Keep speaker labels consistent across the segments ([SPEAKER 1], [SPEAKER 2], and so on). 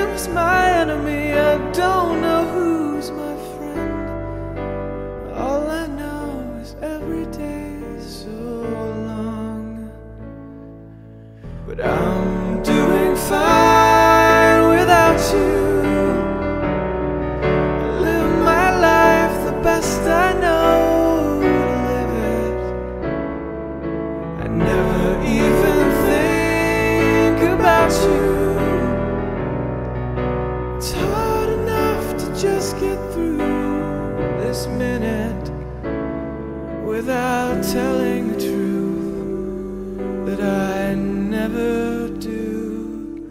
[SPEAKER 1] time's my enemy. I don't know who's my friend. All I know is every day's so long. But I'm doing fine without you. I live my life the best I know to live it. I never even think about you. It's hard enough to just get through this minute without telling the truth that I never do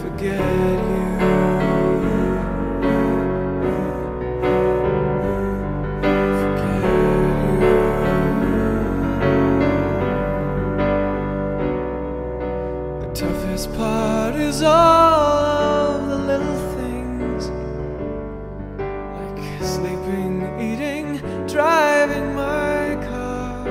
[SPEAKER 1] forget you. The toughest part is all of the little things, like sleeping, eating, driving my car,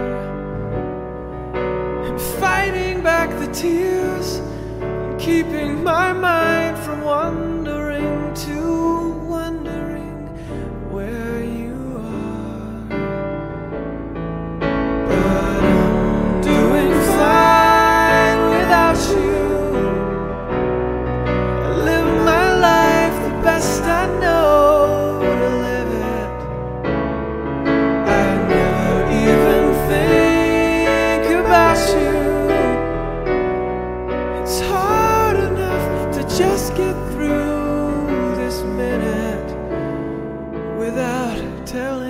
[SPEAKER 1] and fighting back the tears, and keeping my mind from wandering to wondering where you are. But I'm doing fine without you. I live my life the best I know to live it. I never even think about you. It's hard enough to just get through this minute without telling